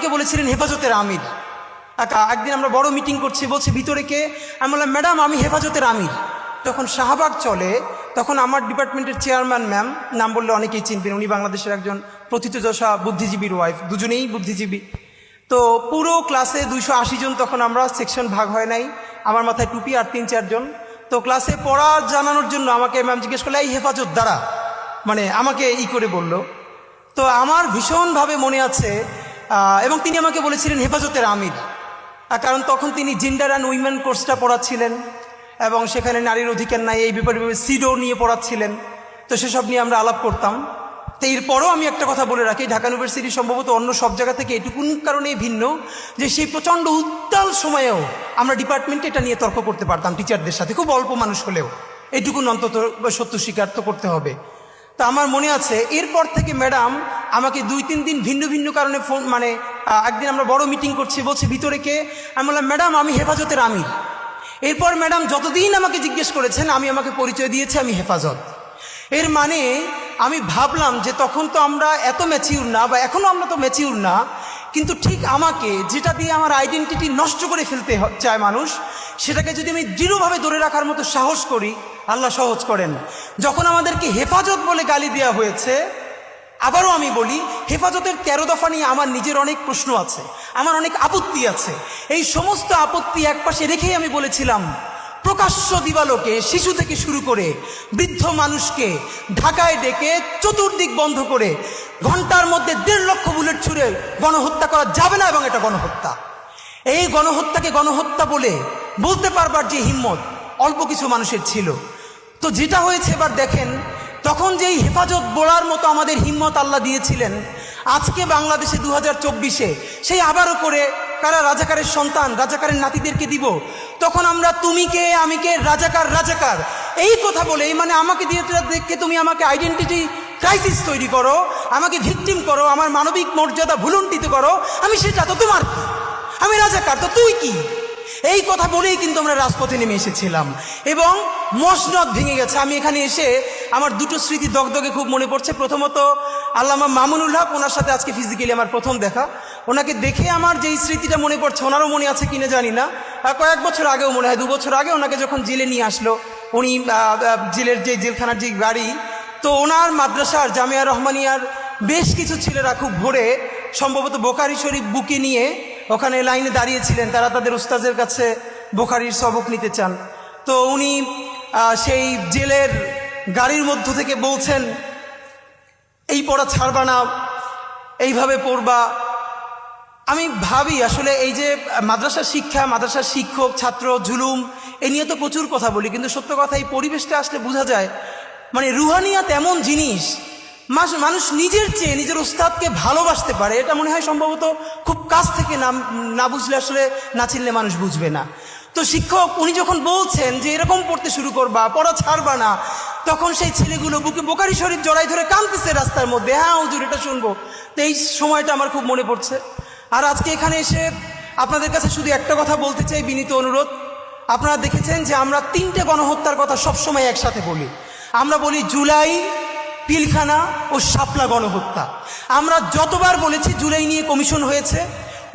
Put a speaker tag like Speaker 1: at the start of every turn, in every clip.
Speaker 1: আমাকে বলেছিলেন হেফাজতের আমির। একদিন আমরা বড় মিটিং করছি, বলছে ভিতরে কে? আমি বললাম ম্যাডাম আমি হেফাজতের আমির। যখন শাহবাগ চলে তখন আমার ডিপার্টমেন্টের চেয়ারম্যান ম্যাম, নাম বললে অনেকেই চিনবেন, উনি বাংলাদেশের একজন প্রথিতযশা বুদ্ধিজীবীর ওয়াইফ, দুজনেই বুদ্ধিজীবী। তো পুরো ক্লাসে 280 জন, তখন আমরা সেকশন ভাগ হয় নাই, আমার মাথায় টুপি আর 3-4 জন। তো ক্লাসে পড়া জানানোর জন্য আমাকে ম্যাম জিজ্ঞেস করলো এই হেফাজত দ্বারা, মানে আমাকে করে বলল। তো আমার ভীষণভাবে মনে আছে, এবং তিনি আমাকে বলেছিলেন হেফাজতের আমির, কারণ তখন তিনি জেন্ডার অ্যান্ড উইমেন কোর্সটা পড়াচ্ছিলেন এবং সেখানে নারীর অধিকার নাই এই ব্যাপারে সিডো নিয়ে পড়াচ্ছিলেন। তো সেসব নিয়ে আমরা আলাপ করতাম। তো এরপরও আমি একটা কথা বলে রাখি, ঢাকা ইউনিভার্সিটি সম্ভবত অন্য সব জায়গা থেকে এটুকুন কারণেই ভিন্ন যে সেই প্রচণ্ড উত্তাল সময়েও আমরা ডিপার্টমেন্টে এটা নিয়ে তর্ক করতে পারতাম টিচারদের সাথে, খুব অল্প মানুষ হলেও এটুকুন অন্তত সত্য স্বীকার তো করতে হবে। তা আমার মনে আছে এরপর থেকে ম্যাডাম আমাকে 2-3 দিন ভিন্ন ভিন্ন কারণে ফোন, মানে একদিন আমরা বড় মিটিং করছি, বলছে ভিতরে কে? আমি বললাম ম্যাডাম আমি হেফাজতের আমির। এরপর ম্যাডাম যতদিন আমাকে জিজ্ঞেস করেছেন আমি আমাকে পরিচয় দিয়েছি আমি হেফাজত। এর মানে আমি ভাবলাম যে তখন তো আমরা এত ম্যাচিউর না, বা এখনও আমরা তো ম্যাচিউর না, কিন্তু ঠিক আমাকে যেটা দিয়ে আমার আইডেন্টিটি নষ্ট করে ফেলতে চায় মানুষ, সেটাকে যদি আমি দৃঢ়ভাবে ধরে রাখার মতো সাহস করি, আল্লাহ সহজ করেন। যখন আমাদেরকে হেফাজত বলে গালি দেওয়া হয়েছে, আবারও আমি বলি হেফাজতের 13 দফা নিয়ে আমার নিজের অনেক প্রশ্ন আছে, আমার অনেক আপত্তি আছে। এই সমস্ত আপত্তি একপাশে রেখেই আমি বলেছিলাম প্রকাশ্য দিবালোকে শিশু থেকে শুরু করে বৃদ্ধ মানুষকে ঢাকায় ডেকে চতুর্দিক বন্ধ করে ঘন্টার মধ্যে 1.5 লক্ষ বুলেট ছুঁড়ে গণহত্যা করা যাবে না, এবং এটা গণহত্যা। এই গণহত্যাকে গণহত্যা বলে বলতে পারবার যে হিম্মত অল্প কিছু মানুষের ছিল। তো যেটা হয়েছে এবার দেখেন, তখন যেই হেফাজত বলার মতো আমাদের হিম্মত আল্লাহ দিয়েছিলেন, আজকে বাংলাদেশে 2024-এ সেই আবারও করে কারা রাজাকারের সন্তান, রাজাকারের নাতিদেরকে দিব, তখন আমরা তুমি কে আমি কে, রাজাকার রাজাকার এই কথা বলে, মানে আমাকে দিয়ে দেখে তুমি আমাকে আইডেন্টিটি ক্রাইসিস তৈরি করো, আমাকে ভিকটিম করো, আমার মানবিক মর্যাদা ভুলুণ্ঠিত করো, আমি সেটা তো তোমার কি, আমি রাজাকার তো তুই কি, এই কথা বলেই কিন্তু আমরা রাজপথে নেমে এসেছিলাম এবং মসনদ ভেঙে গেছে। আমি এখানে এসে আমার দুটো স্মৃতি দগদগে খুব মনে পড়ছে। প্রথমত আল্লামা মামুনুল হক, ওনার সাথে আজকে ফিজিক্যালি আমার প্রথম দেখা। ওনাকে দেখে আমার যেই স্মৃতিটা মনে পড়ছে, ওনারও মনে আছে কিনা জানি না, কয়েক বছর আগেও মনে হয় 2 বছর আগে ওনাকে যখন জেলে নিয়ে আসলো, উনি জেলের যে জেলখানার যে গাড়ি, তো ওনার মাদ্রাসার জামিয়া রহমানিয়ার বেশ কিছু ছেলেরা খুব ভোরে সম্ভবত বোখারি শরীফ বুকে নিয়ে ওখানে লাইনে দাঁড়িয়েছিলেন, তারা তাদের উস্তাদের কাছে বুখারির সবক নিতে চান। তো উনি সেই জেলের গাড়ির মধ্য থেকে বলছেন এই পড়া ছাড়বা না, এইভাবে পড়বা। আমি ভাবি আসলে এই যে মাদ্রাসার শিক্ষা, মাদ্রাসার শিক্ষক ছাত্র জুলুম, এ নিয়ে তো প্রচুর কথা বলি, কিন্তু সত্য কথা এই পরিবেশটা আসলে বোঝা যায়, মানে রুহানিয়াত এমন জিনিস, মানুষ নিজের চেয়ে নিজের উস্তাদকে ভালোবাসতে পারে, এটা মনে হয় সম্ভবত খুব কাছ থেকে না বুঝলে আসলে না চিনলে মানুষ বুঝবে না। তো শিক্ষক উনি যখন বলছেন যে এরকম পড়তে শুরু করবা, পড়া ছাড়বা না, তখন সেই ছেলেগুলো বুকে বোখারি শরীফ জড়াই ধরে কাঁদতেছে রাস্তার মধ্যে, হ্যাঁ হুজুর এটা শুনবো। তো এই সময়টা আমার খুব মনে পড়ছে। আর আজকে এখানে এসে আপনাদের কাছে শুধু একটা কথা বলতে চাই, বিনীত অনুরোধ। আপনারা দেখেছেন যে আমরা 3টে গণহত্যার কথা সবসময় একসাথে বলি। আমরা বলি জুলাই, পিলখানা ও শাপলা গণহত্যা। আমরা যতবার বলেছি জুলাই নিয়ে কমিশন হয়েছে,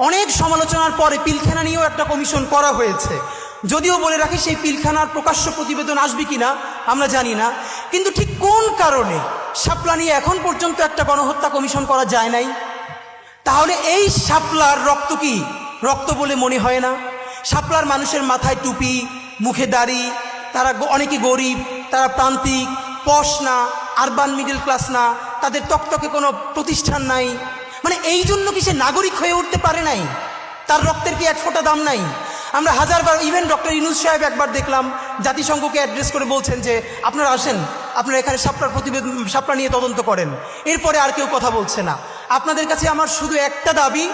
Speaker 1: অনেক সমালোচনার পরে পিলখানা নিয়েও একটা কমিশন করা হয়েছে। যদিও বলে রাখি সেই পিলখানার প্রকাশ্য প্রতিবেদন আসবে কিনা আমরা জানি না, কিন্তু ঠিক কোন কারণে শাপলা নিয়ে এখন পর্যন্ত একটা গণহত্যা কমিশন করা যায় নাই? তাহলে এই শাপলার রক্ত কি রক্ত বলে মনে হয় না? শাপলার মানুষের মাথায় টুপি, মুখে দাড়ি, তারা অনেকে গরিব, তারা প্রান্তিক, পশ না, আরবান মিডল ক্লাস না, তাদের তকতকে কোনো প্রতিষ্ঠান নাই, মানে এই জন্য কি সে নাগরিক হয়ে উঠতে পারে নাই? তার রক্তের কি 1 ফোঁটা দাম নাই? আমরা হাজারবার, ইভেন ডক্টর ইউনূস সাহেব একবার দেখলাম জাতিসংঘকে অ্যাড্রেস করে বলছেন যে আপনারা আসেন, আপনারা এখানে শাপলা নিয়ে তদন্ত করেন। এরপরে আর কেউ কথা বলছে না। আপনাদের কাছে আমার শুধু একটা দাবি,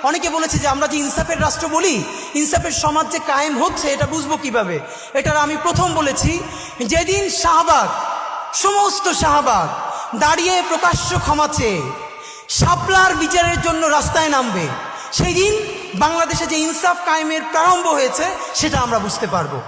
Speaker 1: অনেকে বলেছে যে আমরা যে ইনসাফের রাষ্ট্র বলি, ইনসাফের সমাজ যে কায়েম হচ্ছে এটা বুঝবো কিভাবে? এটার আমি প্রথম বলেছি, যেদিন শাহবাগ, সমস্ত শাহবাগ দাঁড়িয়ে প্রকাশ্য ক্ষমা চেয়ে শাপলার বিচারের জন্য রাস্তায় নামবে, সেই দিন বাংলাদেশে যে ইনসাফ কায়েমের প্রারম্ভ হয়েছে সেটা আমরা বুঝতে পারবো।